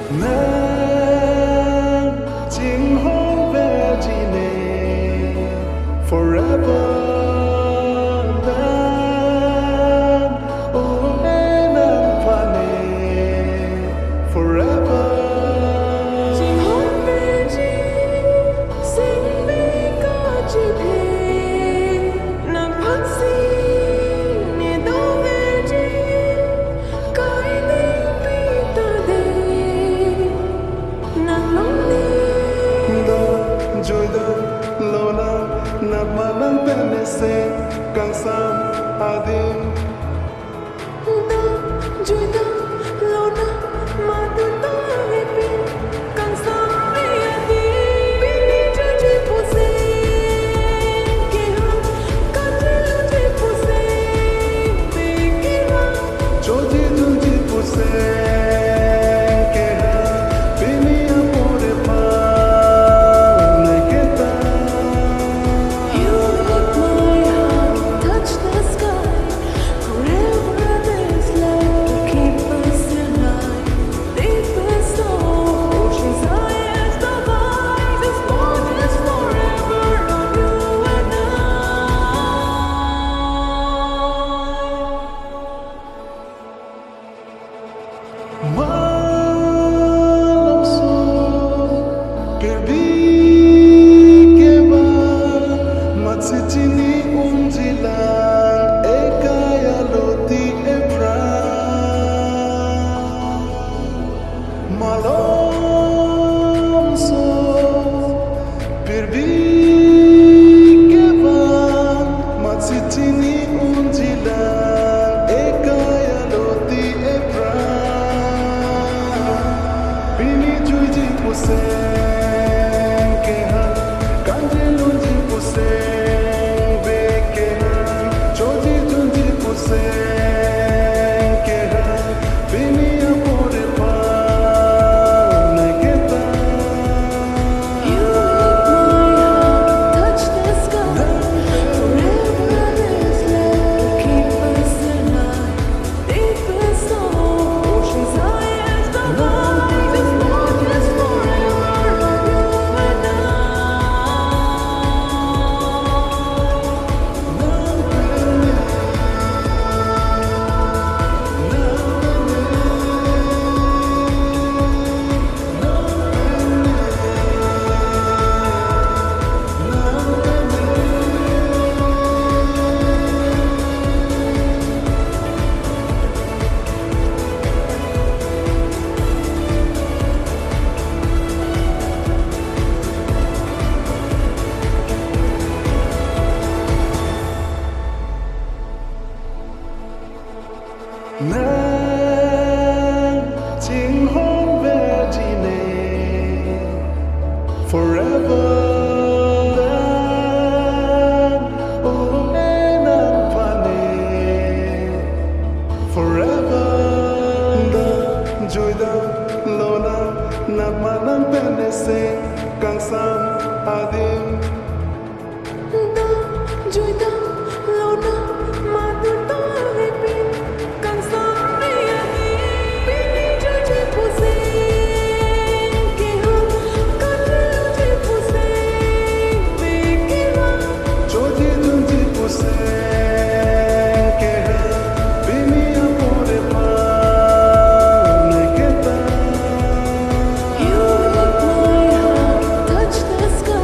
난 징혼배지네 forever 난 오해난 파네 forever 징혼배지 생명까지 난 반시 내 도배지 가이는 비타데 난 lonely 너 조이다 로나 나만한 벤네세 강삼 아딘 너 주다 로나 마두다 해피 깡사리아디 비니 주지 포세 게하 까질루지 포세 베기라 조지 두지 부세 깨하 비니야 보레파 내게다 You make my heart touch the sky forever this love to keep us alive deepest of oceans highest of highs this bond is forever on you and I मालूम सो फिर भी के बाद मत चिनी Unzila एकaya loti epra मालूम सो फिर भी के बाद मत चिनी Unzila एकaya loti epra Bini juji puseng keha kanje lunji puseng bekeha choji junji puseng keha bini apore pa negeta You make my heart touch the sky forever this love to keep us alive deepest of oceans highest of highs this bond is forever on you and I 난 징혼배지네 forever 난 오해난 파네 forever 너 조이다 로나 나만한 벤네세 강삼 아딘 너 주다 로나 마두다 해피 깡사리아디 비니 주지 포세 게하 까질루지 포세 베기라 조지 둔지 부세 깨하 비니야 보레파 내게다 You make my heart touch the sky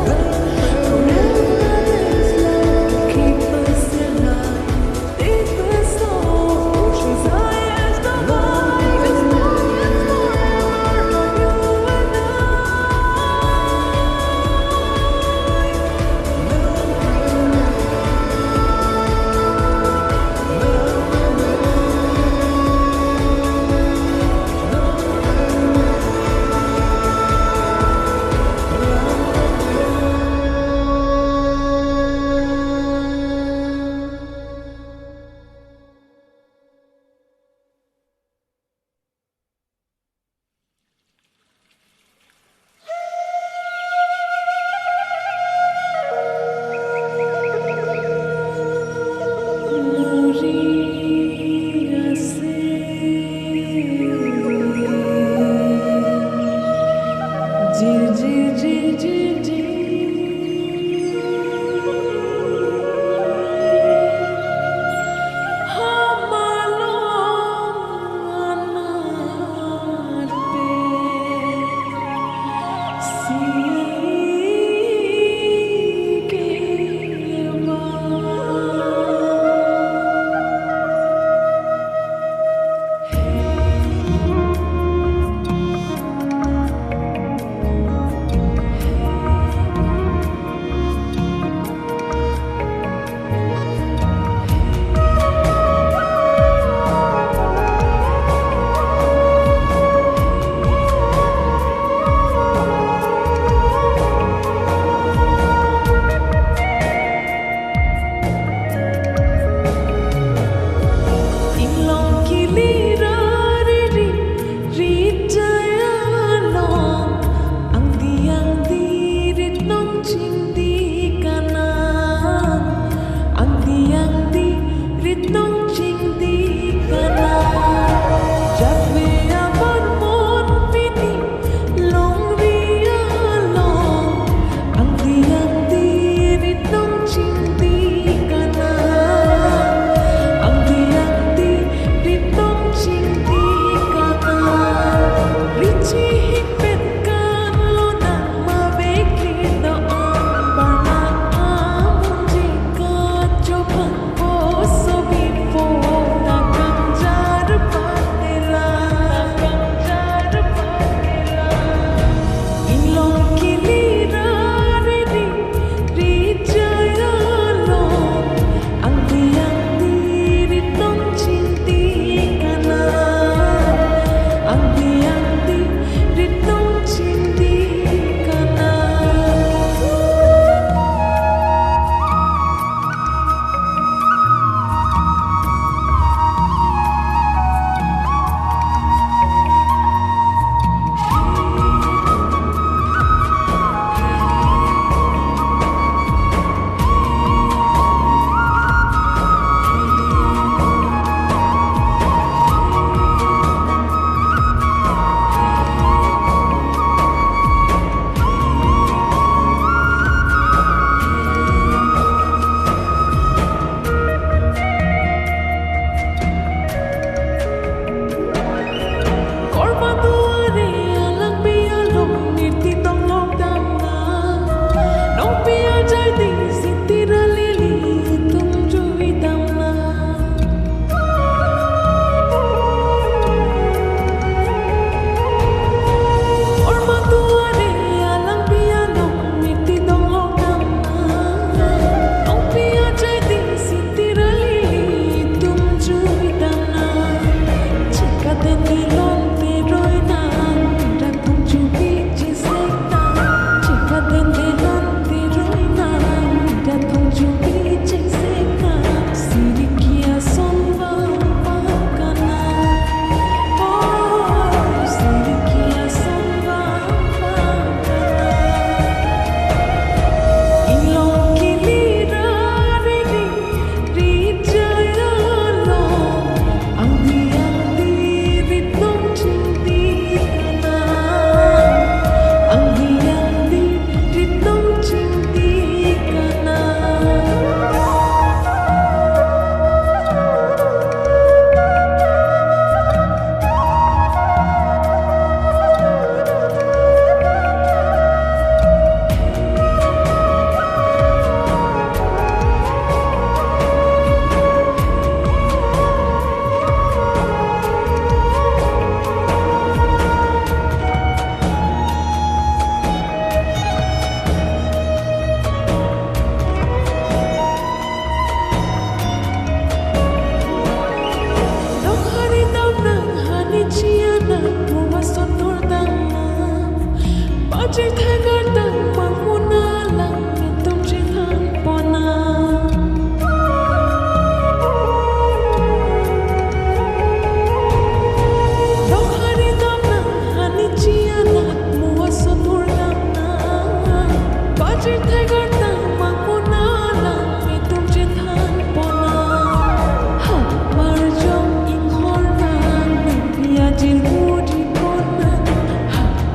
Jil budi kona,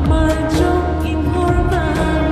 mar jong in horman.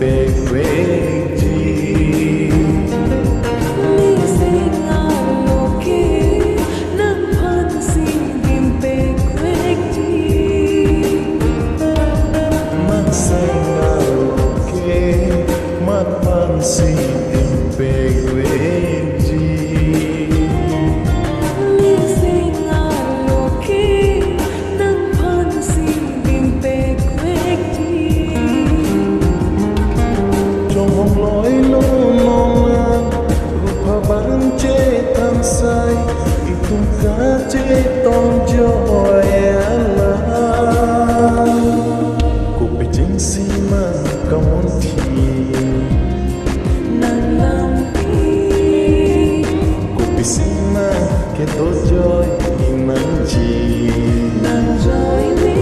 Begueji Misingaloke ng pansiging bekwekti Magsangaloke Mapansiting Begueji Misingaloke ng pansiging bekwekti Jomong loi lo nona Rupa barance tansai Itung kace tong joyala Kupijing siman kamonti ng lampi Kupisina keto joy inanji ng joy me.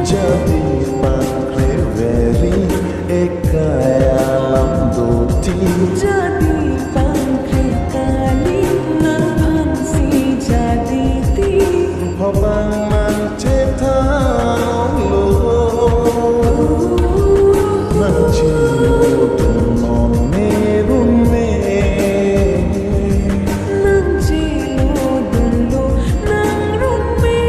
Jadi pangreveri ekaya lamdoti Jadi pangkrikali ng pansi jadi ti Pabangan cetang lo Nanjiyo tunon merume ng chilo dulo ng rumi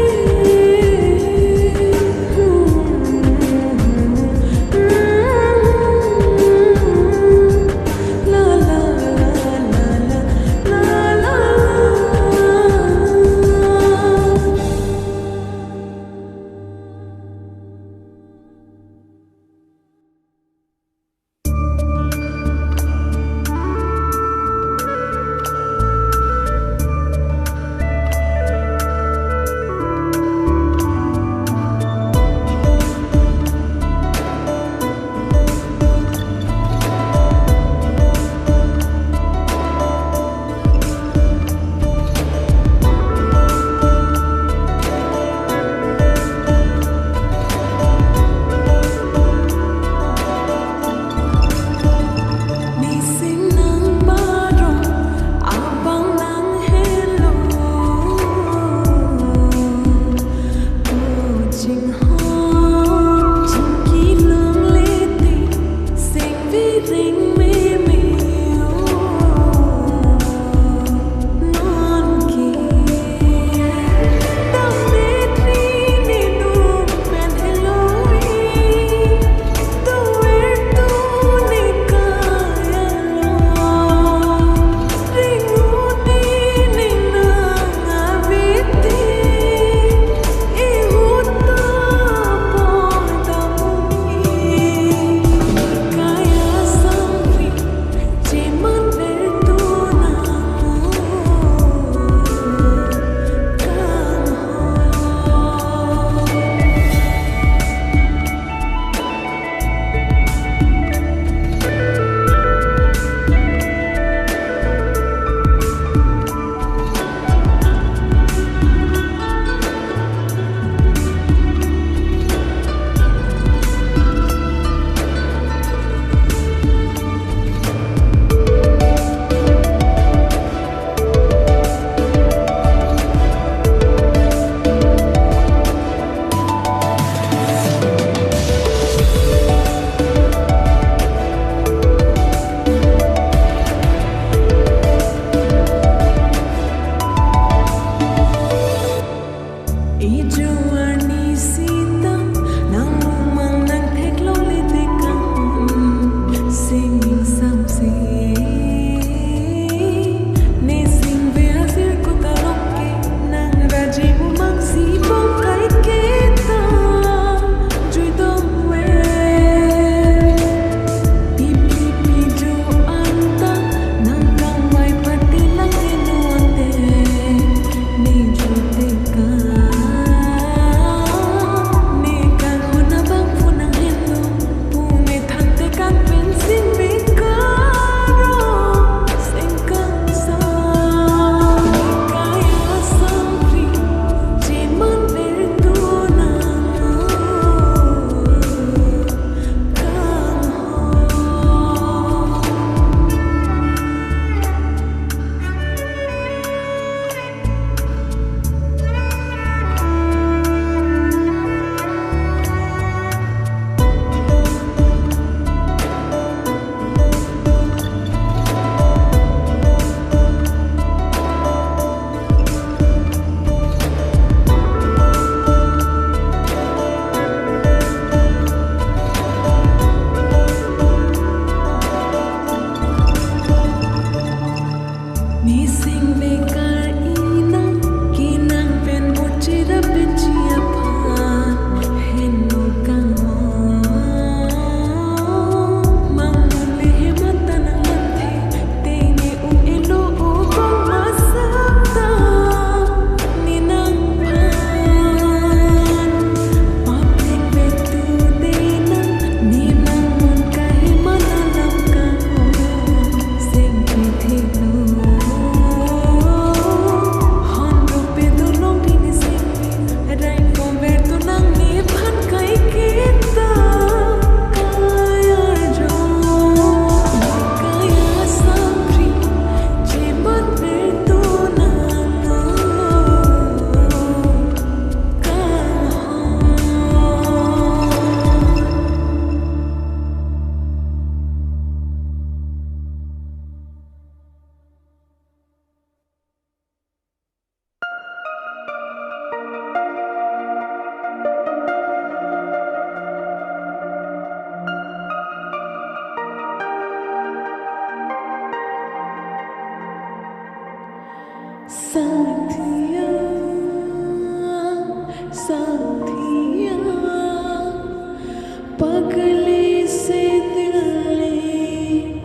पगले से दिल ने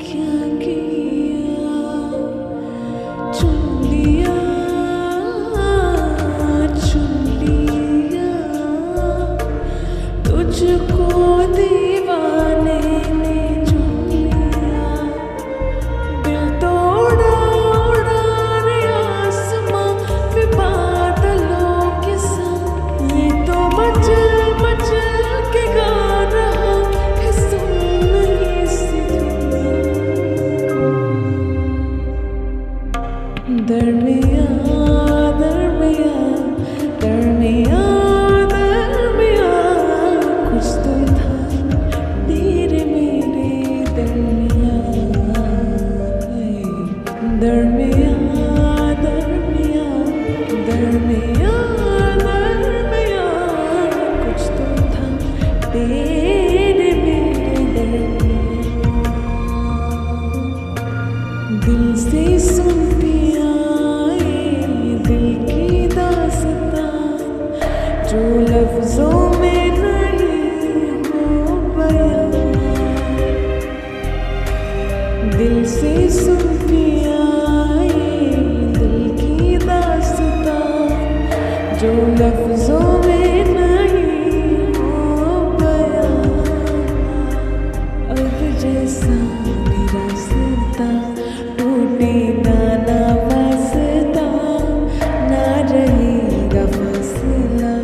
क्या किया, चुन लिया तुझको दीवाने ने चुन लिया। दिल तोड़ा उड़ा रे आसमां वे बादलों के संग, ये तो मचल मचल के गा रहा है सुनहरी सी धुन। दरमिया दरमिया दरमिया दरमिया कुछ तो था तेरे मेरे दरमिया। दरमिया दरमिया दरमिया दरमिया कुछ तो था तेरे मेरे दरमिया। दिल से सुन पिया दिल की दास्तां, जो लफ्जों में नहीं हो बयां। दिल से सुन पिया दिल की दास्तां, जो लफ्जों में नहीं हो बयां। अब जैसा भी रास्ता टूटे ना वास्ता, ना रहेगा फासला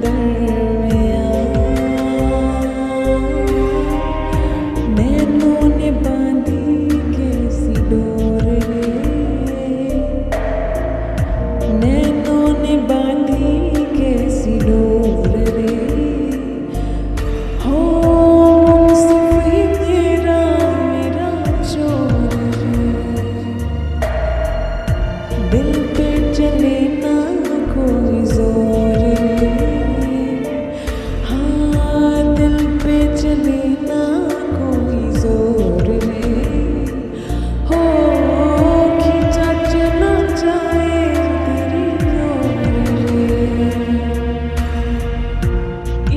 दरमियां। नैनों ने बांधी कैसी डोर रे, नैनों ने बांधी कैसी डोर रे। हो मुंसिफ ही तेरा मेरा चोर रे, दिल पे चले ना कोई जोर रे। हाँ दिल पे चले ना कोई जोर रे। हो खींचा चला जाए तेरी ओर रे।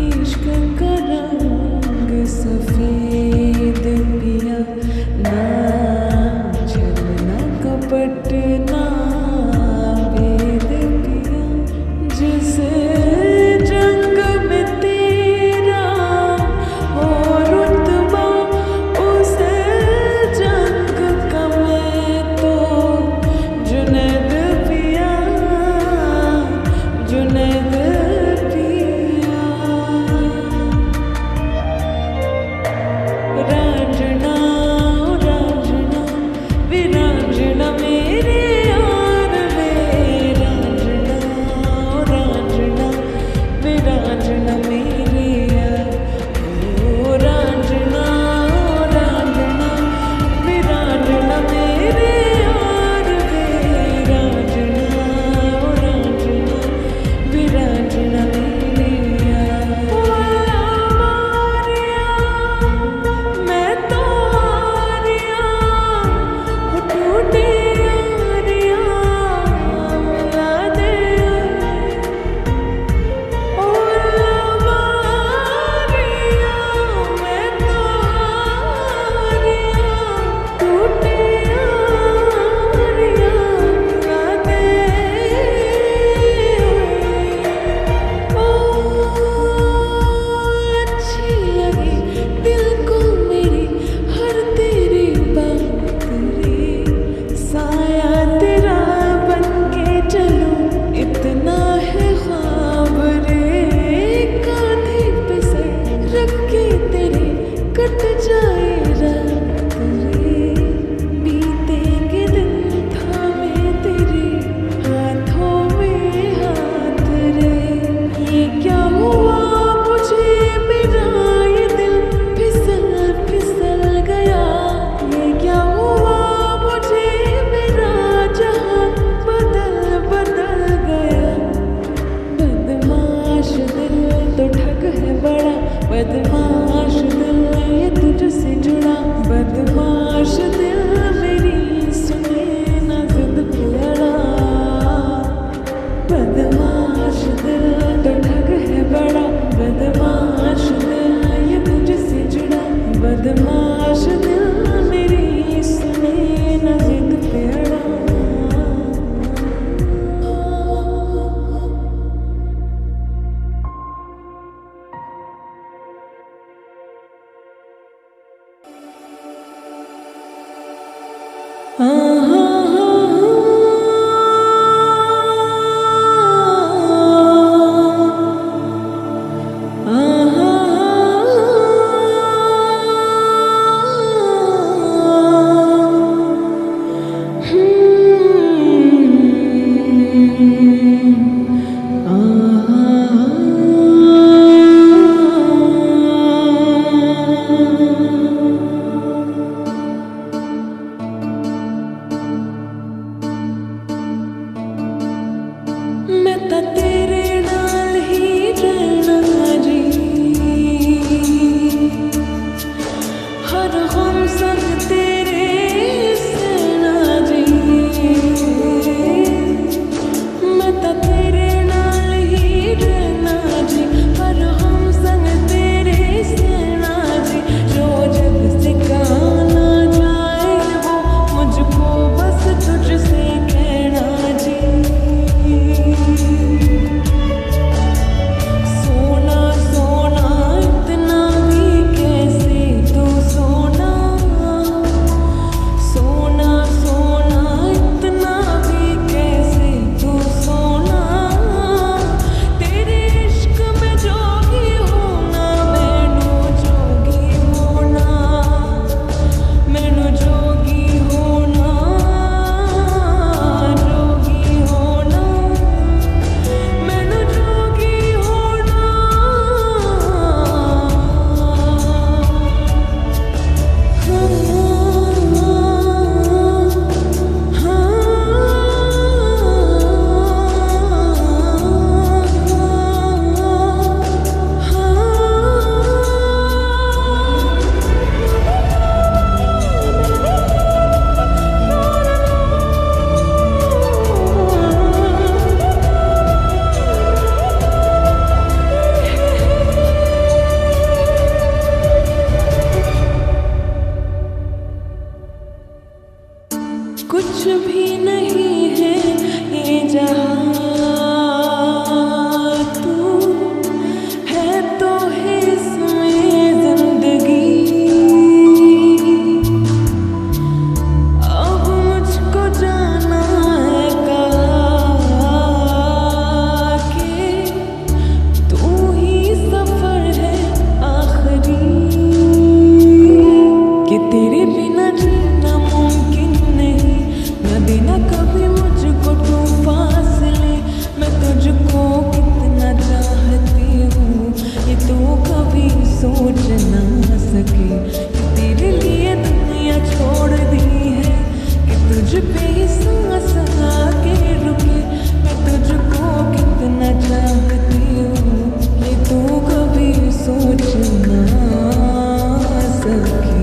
इश्क का रंग सफेद पिया, ना छलना कपट ना भेद पिया। जिस जंग में तेरा हो रुतबा, उस जंग का मैं तो जुनैद पिया, जुनैद पिया। रांझना रांझना विरांझना मेरे यार वे, रांझना रांझना विरांझना मेरे यार। ओ रांझना रांझना विरांझना मेरे यार वे, रांझना रांझना विरांझना मेरे यार। ओ अल्लाह मारिया मैं तो हारिया, हो टूटे यारियां मिला दे। ओ अल्लाह मारिया मैं तो हारिया, टूटे यारियां मिला दे। ओ अच्छी लगी दिल को मेरी हर तेरी बात रे। साया तेरा बन के चलूं इतना है ख्वाब रे। कांधे पे सर रख के तेरे कट जाए रात रे। बीतेंगे दिन थामे तेरे हाथों में हाथ रे। ये क्या हुआ मुझे मेरा ये दिल फिसल फिसल गया। ये क्या हुआ मुझे मेरा जहां बदल बदल गया। बदमाश दिल तो ठग है बड़ा, बदमाश दिल ये तुझसे जुड़ा। बदमाश दिल मेरी सुने ना जिद पे अड़ा। बदमाश दिल तो ठग है बड़ा, बदमाश दिल ये तुझसे कि तेरे लिए दुनिया छोड़ दी है, कि तुझ पे ही सांस आके रुके। मैं तुझको कितना चाहती हूँ ये तू कभी सोच ना सकी।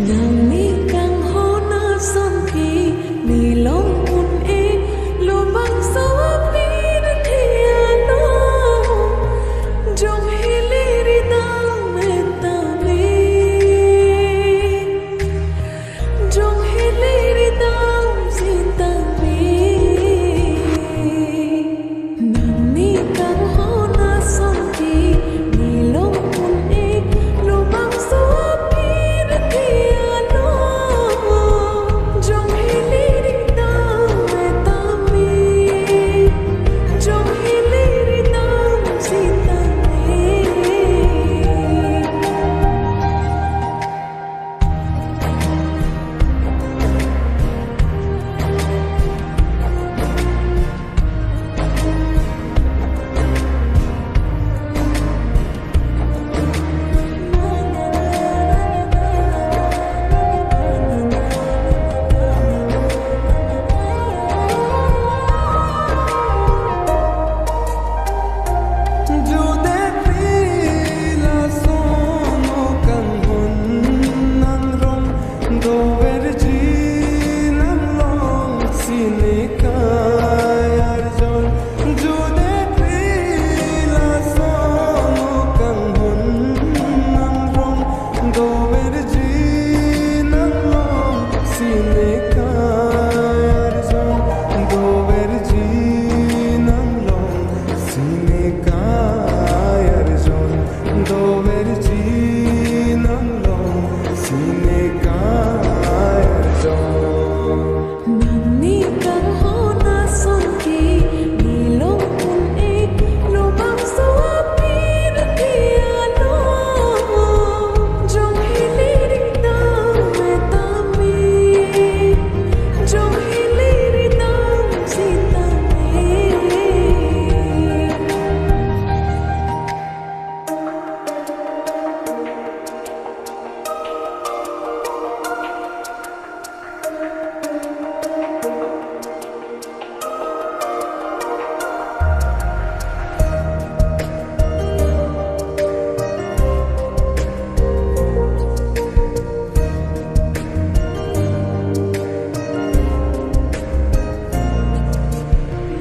nàng mi càng hô na son kỳ mi long un e lo bang so pi na thia no jong hi li ri na me ta mi jong hi li ri na si ta mi nàng mi càng hô na son kỳ mi long un e lo bang so pi na thia no jong hi li ri na me ta mi jong hi li ri na si ta mi Dù để phi là sono càng hôn nang rong do vergi nang long sini kaya jon dù để phi là sono càng hôn nang rong do vergi nang long sini kaya jon do vergi nang long sini kaya jon do vergi nang long sini kaya jon nàng mi càng hô na son kỳ mi long un e lo bang so pi na thia no jong hi li ri na me ta mi jong hi li ri na si ta mi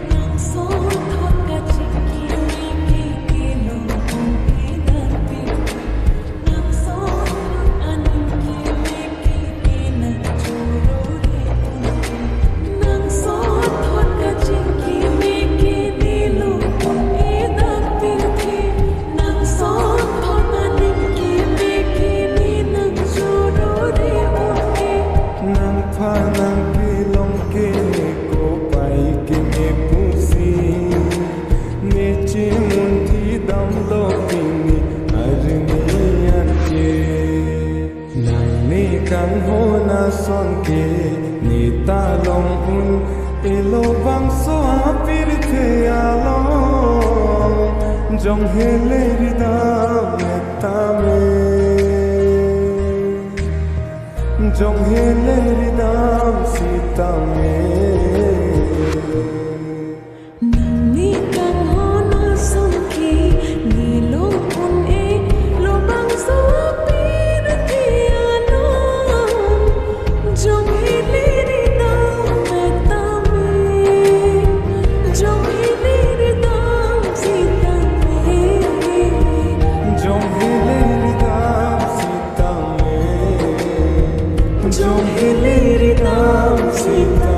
nàng son thot ka chiki mi ki lo un e da pi nàng son an ki mi na churo ri un nàng son thot ka chiki mi ki lo un e da pi nàng son thot an ki mi na churo ri un nang pha nang pi long ke ne ko pai ke ne pusi ne chi mun thi dam lo pi ni ar ni an ke nang ni kang ho na son ke ni ta long un e lo bang so a pir the a lo jong he le ri da me ta me jong he le ri dam si ta me nàng mi càng hô na son kỳ mi long un e lo bang so pi na thia no jong hi li ri na me ta mi jong hi li ri na si ta mi jong he le ri dam si ta me jong he le ri dam si ta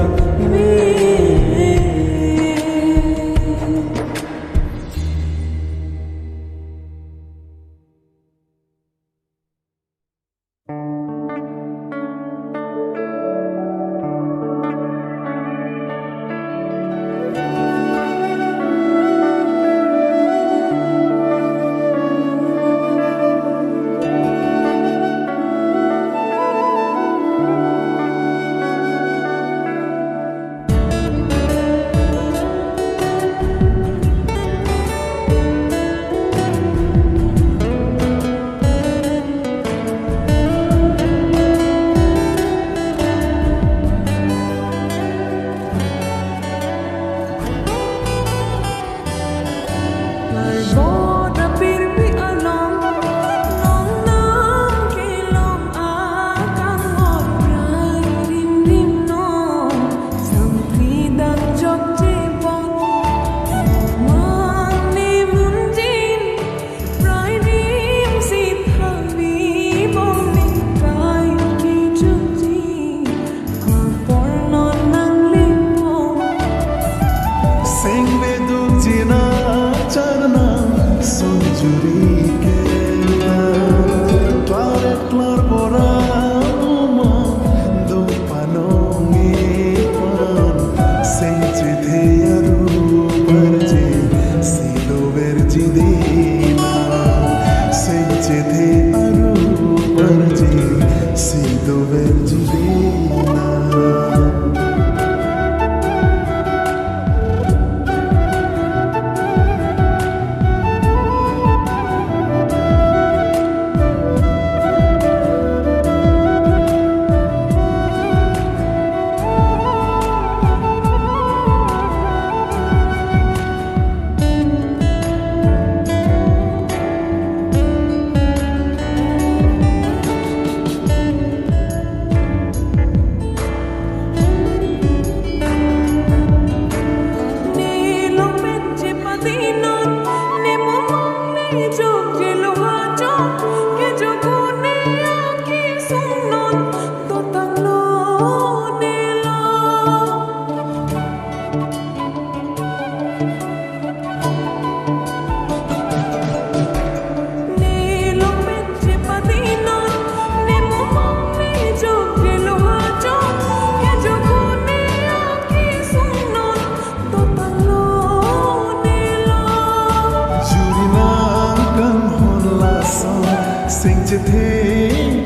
थे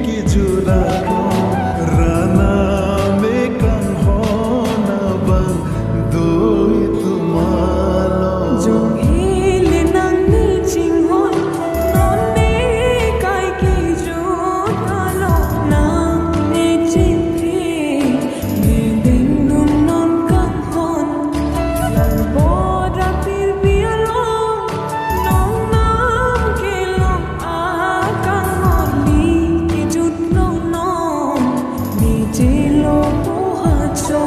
कि जुरा को राना में कम हो ना बंग दो तुम्हारा Jong hele nang ni ching hon non ne kai ki ju ta lo nang ne ching thi ne ding nun non kang hon lan bo ra pir bi lo nong nam ke long a kang hon li ki jut no no ni je lo ko ha cho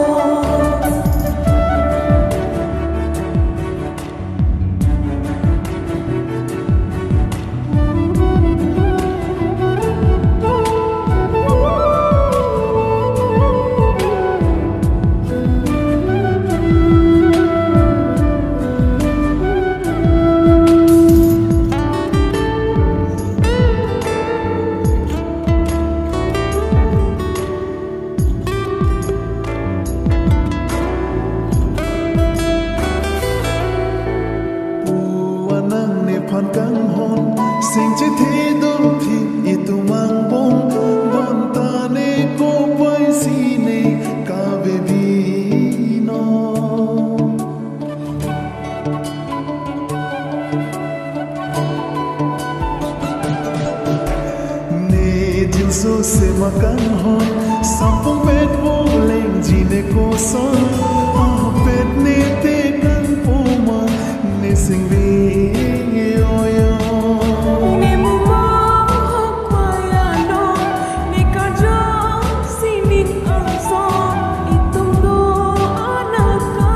nang ne phan kang hon sing chi thi dum thi I tu mang bom bon ta ne ko pai si ne ka be bi no ne jin so se ma kang hon sam pong pet bo leng ji ne ko son pet ne te kang po ma ne sing bi ne mu ma kwa ya no ne ka jo si min ang so itung do ana ka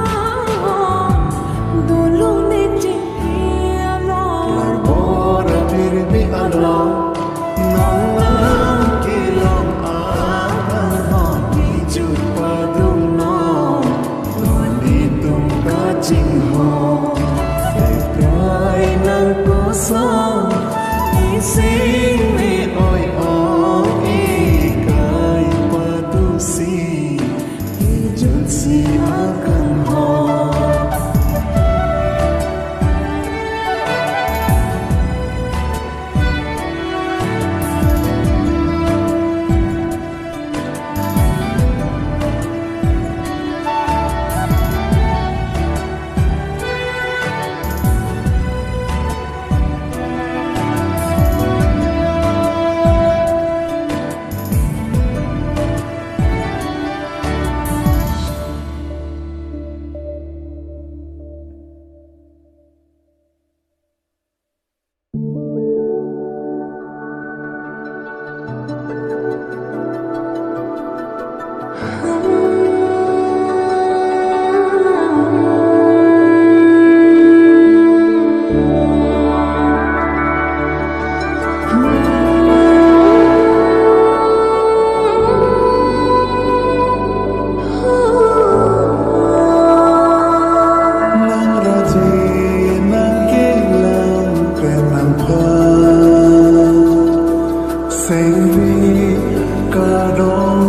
do lo ne che ya lo Ora tir bi alo nong nam ki long a ho ni chu pa dum no lo ni tum ka ching ho e kai nang ko so I sing me oi oi e kai pa tu si e jut si a kan ho Sing vi ka dong